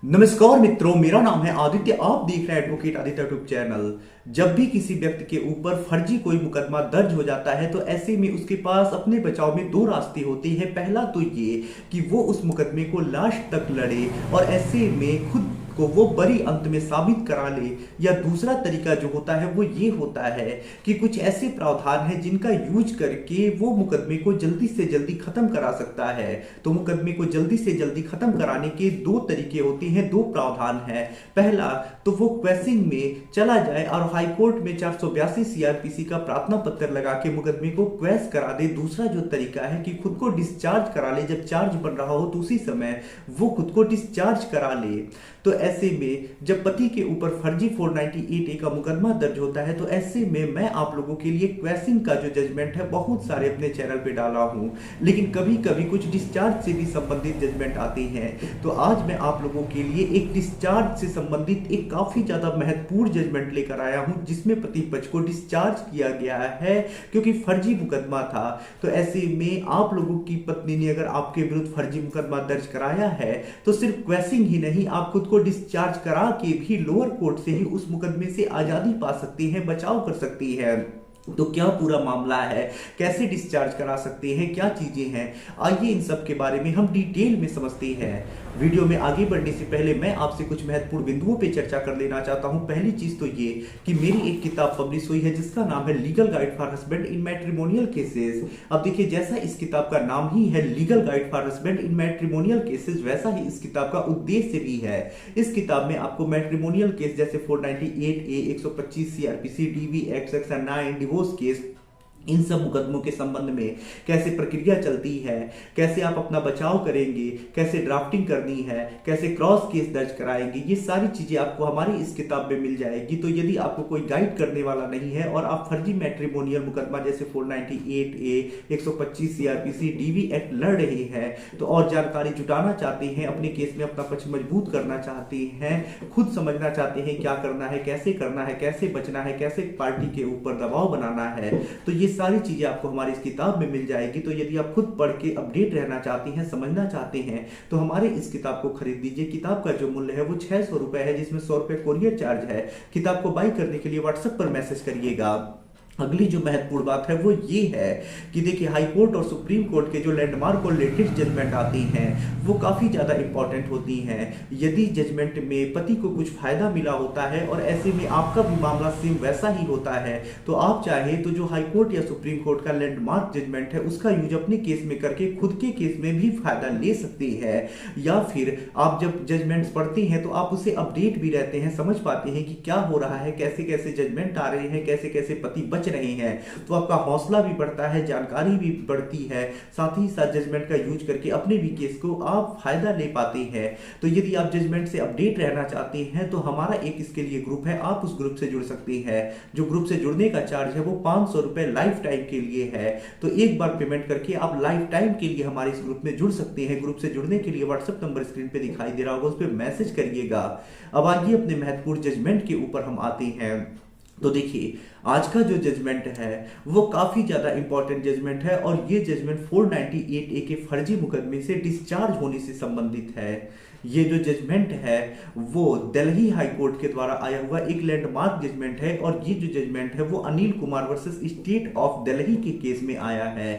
नमस्कार मित्रों, मेरा नाम है आदित्य। आप देख रहे हैं एडवोकेट आदित्य यूट्यूब चैनल। जब भी किसी व्यक्ति के ऊपर फर्जी कोई मुकदमा दर्ज हो जाता है तो ऐसे में उसके पास अपने बचाव में दो रास्ते होते हैं। पहला तो ये कि वो उस मुकदमे को लास्ट तक लड़े और ऐसे में खुद को वो बरी अंत में साबित करा ले, या दूसरा तरीका जो होता है वो ये होता है कि कुछ ऐसे प्रावधान हैं जिनका यूज करके वो मुकदमे को जल्दी से जल्दी खत्म करा सकता है। तो मुकदमे को जल्दी से जल्दी खत्म कराने के दो तरीके होते हैं, दो प्रावधान है। पहला तो वो क्वेसिंग में चला जाए और हाई कोर्ट में 482 सीआरपीसी का प्रार्थना पत्र लगा के मुकदमे को क्वेस करा दे। दूसरा जो तरीका है कि खुद को डिस्चार्ज करा ले, जब चार्ज बन रहा हो तो उसी समय वो खुद को डिस्चार्ज करा ले। तो ऐसे में जब पति के ऊपर फर्जी 498A का मुकदमा दर्ज होता है तो ऐसे में मैं आप लोगों के लिए क्वेसिंग का जो जजमेंट है बहुत सारे अपने चैनल पे डाला हूं, लेकिन कभी कभी कुछ डिस्चार्ज से भी संबंधित जजमेंट आते हैं। तो आज मैं आप लोगों के लिए एक डिस्चार्ज से संबंधित एक काफी ज्यादा महत्वपूर्ण जजमेंट लेकर आया हूं, जिसमें पति पक्ष को डिस्चार्ज किया गया है क्योंकि फर्जी मुकदमा था। तो ऐसे में आप लोगों की पत्नी ने अगर आपके विरुद्ध फर्जी मुकदमा दर्ज कराया है तो सिर्फ क्वेसिंग ही नहीं, आप खुद को डिस्चार्ज करा के भी लोअर कोर्ट से ही उस मुकदमे से आजादी पा सकती है, बचाव कर सकती है। तो क्या पूरा मामला है, कैसे डिस्चार्ज करा सकते हैं, क्या चीजें हैं, आइए इन सब के बारे में हम डिटेल में समझते हैं। वीडियो में आगे बढ़ने से पहले मैं आपसे कुछ महत्वपूर्ण बिंदुओं पे चर्चा कर लेना चाहता हूं। पहली चीज तो ये कि मेरी एक किताब पब्लिश हुई है जिसका नाम है legal guide for husband in matrimonial cases. अब देखिए, जैसा इस किताब का नाम ही है legal guide for husband in matrimonial cases, वैसा ही इस किताब का उद्देश्य भी है। इस किताब में आपको मैट्रिमोनियल केस जैसे 498A, 125 CrPC, DV act section 9, divorce case, इन सब मुकदमों के संबंध में कैसे प्रक्रिया चलती है, कैसे आप अपना बचाव करेंगे, कैसे ड्राफ्टिंग करनी है, कैसे क्रॉस केस दर्ज कराएंगे, ये सारी चीजें आपको हमारी इस किताब में मिल जाएगी। तो यदि आपको कोई गाइड करने वाला नहीं है और आप फर्जी मैट्रिमोनियल मुकदमा जैसे 498A, 125 सीआरपीसी, डीवी एक्ट लड़ रहे हैं, तो और जानकारी जुटाना चाहते हैं, अपने केस में अपना पक्ष मजबूत करना चाहते हैं, खुद समझना चाहते हैं क्या करना है, कैसे बचना है, कैसे पार्टी के ऊपर दबाव बनाना है, तो ये सारी चीजें आपको हमारी इस किताब में मिल जाएगी। तो यदि आप खुद पढ़ के अपडेट रहना चाहते हैं, समझना चाहते हैं, तो हमारे इस किताब को खरीद लीजिए। किताब का जो मूल्य है वो 600 रुपए है, जिसमें 100 रुपए कोरियर चार्ज है। किताब को बाई करने के लिए व्हाट्सएप पर मैसेज करिएगा। अगली जो महत्वपूर्ण बात है वो ये है कि देखिए, हाई कोर्ट और सुप्रीम कोर्ट के जो लैंडमार्क और लेटेस्ट जजमेंट आती हैं वो काफ़ी ज़्यादा इंपॉर्टेंट होती हैं। यदि जजमेंट में पति को कुछ फायदा मिला होता है और ऐसे में आपका भी मामला सेम वैसा ही होता है, तो आप चाहे तो जो हाई कोर्ट या सुप्रीम कोर्ट का लैंडमार्क जजमेंट है उसका यूज अपने केस में करके खुद के केस में भी फायदा ले सकते हैं। या फिर आप जब जजमेंट्स पढ़ते हैं तो आप उसे अपडेट भी रहते हैं, समझ पाते हैं कि क्या हो रहा है, कैसे कैसे जजमेंट आ रहे हैं, कैसे कैसे पति बच रहे हैं, तो आपका हौसला भी बढ़ता है, जानकारी भी बढ़ती है, साथ ही साथ जजमेंट का यूज करके अपने भी केस को आप फायदा ले पाते हैं। तो यदि आप जजमेंट से अपडेट रहना चाहते हैं तो हमारा एक इसके लिए ग्रुप है, आप उस ग्रुप से जुड़ सकते हैं। जो ग्रुप से जुड़ने का चार्ज है वो 500 रुपए लाइफ टाइम के लिए है। तो एक बार पेमेंट करके आप लाइफ टाइम के लिए हमारे इस ग्रुप में जुड़ सकते हैं। ग्रुप से जुड़ने के लिए व्हाट्सएप नंबर स्क्रीन पे दिखाई दे रहा होगा, उस पर मैसेज करिएगा। अब आइए अपने महत्वपूर्ण जजमेंट के ऊपर हम आते हैं। तो देखिए, आज का जो जजमेंट है वो काफी ज्यादा इंपॉर्टेंट जजमेंट है और ये जजमेंट 498A के फर्जी मुकदमे से डिस्चार्ज होने से संबंधित है। ये जो जजमेंट है वो दिल्ली हाई कोर्ट के द्वारा आया हुआ एक लैंडमार्क जजमेंट है और ये जो जजमेंट है वो Anil Kumar versus state of Delhi के केस में आया है।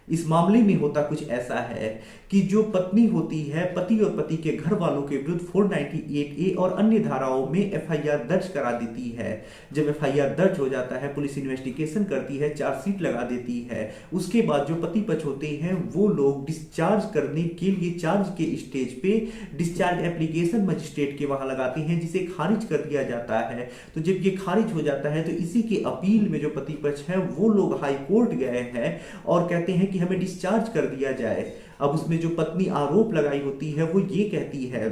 इस मामले में होता कुछ ऐसा है कि जो पत्नी होती है, पति और पति के घर वालों के विरुद्ध 498A और अन्य धाराओं में एफआईआर दर्ज करा देती है। जब एफआईआर दर्ज हो जाता है, पुलिस इन्वेस्टिगेशन करती है, चार्जशीट लगा देती है, उसके बाद जो पति पक्ष होते हैं वो लोग डिस्चार्ज करने के लिए चार्ज के स्टेज पे डिस्चार्ज एप्लीकेशन मजिस्ट्रेट के वहां लगाते हैं, जिसे खारिज कर दिया जाता है। तो जब ये खारिज हो जाता है तो इसी के अपील में जो पति पक्ष है वो लोग हाई कोर्ट गए हैं और कहते हैं कि हमें डिस्चार्ज कर दिया जाए। अब उसमें जो पत्नी आरोप लगाई होती है वो ये कहती है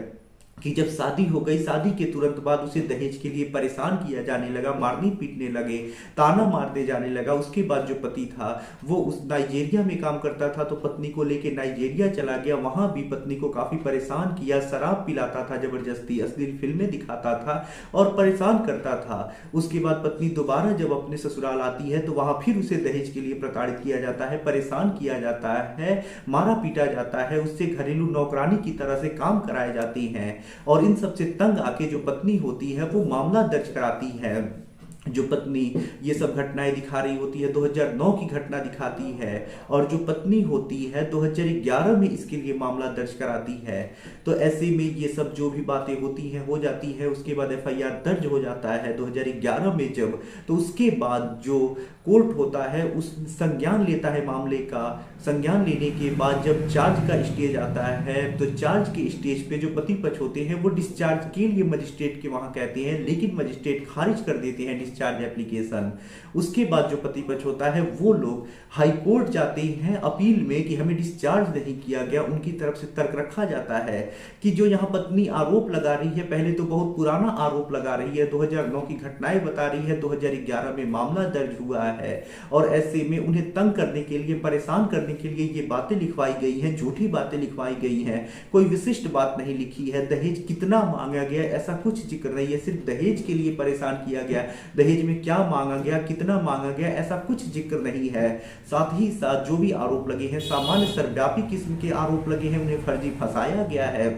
कि जब शादी हो गई, शादी के तुरंत बाद उसे दहेज के लिए परेशान किया जाने लगा, मारने पीटने लगे, ताना मारने जाने लगा। उसके बाद जो पति था वो उस नाइजीरिया में काम करता था, तो पत्नी को लेके नाइजीरिया चला गया, वहां भी पत्नी को काफी परेशान किया, शराब पिलाता था जबरदस्ती, अश्लील फिल्में दिखाता था और परेशान करता था। उसके बाद पत्नी दोबारा जब अपने ससुराल आती है तो वहां फिर उसे दहेज के लिए प्रताड़ित किया जाता है, परेशान किया जाता है, मारा पीटा जाता है, उससे घरेलू नौकरानी की तरह से काम कराए जाते हैं। और इन सबसे तंग आके जो पत्नी होती है वो मामला दर्ज कराती है। जो पत्नी ये सब घटनाएं दिखा रही होती है 2009 की घटना दिखाती है, और जो पत्नी होती है 2011 में इसके लिए मामला दर्ज कराती है। तो ऐसे में ये सब जो भी बातें होती हैं हो जाती है। उसके बाद एफआईआर दर्ज हो जाता है 2011 में जब, तो उसके बाद जो कोर्ट होता है उस संज्ञान लेता है मामले का। संज्ञान लेने के बाद जब चार्ज का स्टेज आता है तो चार्ज के स्टेज पे जो पति पक्ष होते हैं वो डिस्चार्ज के लिए मजिस्ट्रेट के वहां कहते हैं, लेकिन मजिस्ट्रेट खारिज कर देते हैं डिस्चार्ज एप्लीकेशन। उसके बाद जो पति पक्ष होता है वो लोग हाई कोर्ट जाते हैं अपील में कि हमें डिस्चार्ज नहीं किया गया। उनकी तरफ से तर्क रखा जाता है कि जो यहाँ पत्नी आरोप लगा रही है, पहले तो बहुत पुराना आरोप लगा रही है, 2009 की घटनाएं बता रही है, 2011 में मामला दर्ज हुआ है, और ऐसे में उन्हें तंग करने के लिए, परेशान करने के लिए ये बातें लिखवाई गई हैं, झूठी बातें लिखवाई गई हैं। कोई विशिष्ट बात नहीं लिखी है। दहेज कितना मांगा गया ऐसा कुछ जिक्र नहीं है, सिर्फ दहेज के लिए परेशान किया गया। दहेज में क्या मांगा गया, कितना मांगा गया, ऐसा कुछ जिक्र नहीं है। साथ ही साथ जो भी आरोप लगे हैं, सामान्य सर्वव्यापी किस्म के आरोप लगे हैं, उन्हें फर्जी फंसाया गया है।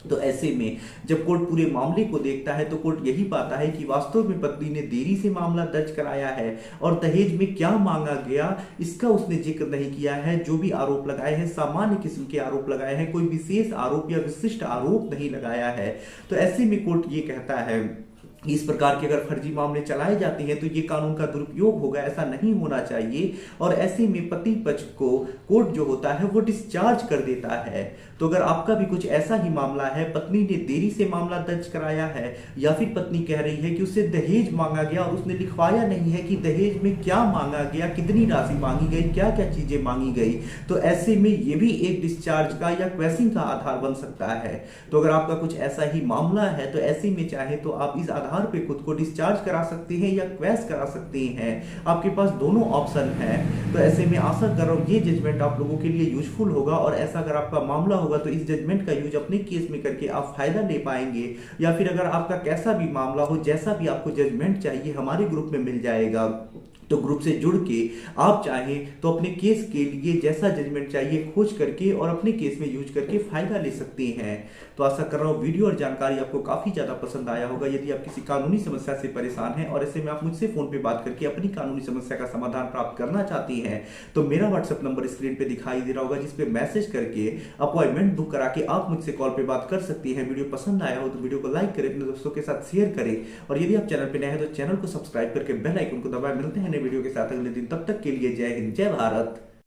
तो ऐसे में जब कोर्ट पूरे मामले को देखता है तो कोर्ट यही पाता है कि वास्तव में पत्नी ने देरी से मामला दर्ज कराया है, और दहेज में क्या मांगा गया इसका उसने जिक्र नहीं किया है। जो भी आरोप लगाए हैं सामान्य किस्म के आरोप लगाए हैं, कोई विशेष आरोप या विशिष्ट आरोप नहीं लगाया है। तो ऐसे में कोर्ट ये कहता है इस प्रकार के अगर फर्जी मामले चलाए जाते हैं तो ये कानून का दुरुपयोग होगा, ऐसा नहीं होना चाहिए। और ऐसे में पति पक्ष को कोर्ट जो होता है वो डिस्चार्ज कर देता है। तो अगर आपका भी कुछ ऐसा ही मामला है, पत्नी ने देरी से मामला दर्ज कराया है, या फिर पत्नी कह रही है कि उससे दहेज मांगा गया और उसने लिखवाया नहीं है कि दहेज में क्या मांगा गया, कितनी राशि मांगी गई, क्या क्या चीजें मांगी गई, तो ऐसे में ये भी एक डिस्चार्ज का या क्वेश्चन का आधार बन सकता है। तो अगर आपका कुछ ऐसा ही मामला है तो ऐसे में चाहे तो आप इस आधार पे खुद को डिस्चार्ज करा सकते हैं या क्वेश करा सकते हैं। आपके पास दोनों ऑप्शन है। तो ऐसे में आशा कर रहा हूं ये जजमेंट आप लोगों के लिए यूजफुल होगा, और ऐसा अगर आपका मामला होगा तो इस जजमेंट का यूज अपने केस में करके आप फायदा ले पाएंगे। या फिर अगर आपका कैसा भी मामला हो, जैसा भी आपको जजमेंट चाहिए, हमारे ग्रुप में मिल जाएगा। तो ग्रुप से जुड़ के आप चाहें तो अपने केस के लिए जैसा जजमेंट चाहिए खोज करके और अपने केस में यूज करके फायदा ले सकते हैं। तो आशा कर रहा हूँ वीडियो और जानकारी आपको काफी ज्यादा पसंद आया होगा। यदि आप किसी कानूनी समस्या से परेशान हैं और ऐसे में आप मुझसे फोन पे बात करके अपनी कानूनी समस्या का समाधान प्राप्त करना चाहती हैं तो मेरा व्हाट्सएप नंबर स्क्रीन पे दिखाई दे रहा होगा, जिसपे मैसेज करके अपॉइंटमेंट बुक करा के आप मुझसे कॉल पे बात कर सकती हैं। वीडियो पसंद आया हो तो वीडियो को लाइक करें, अपने दोस्तों के साथ शेयर करें, और यदि आप चैनल पे नए हैं तो चैनल को सब्सक्राइब करके बेल आइकन को दबाएं। मिलते हैं नए वीडियो के साथ अगले दिन, तब तक के लिए जय हिंद, जय भारत।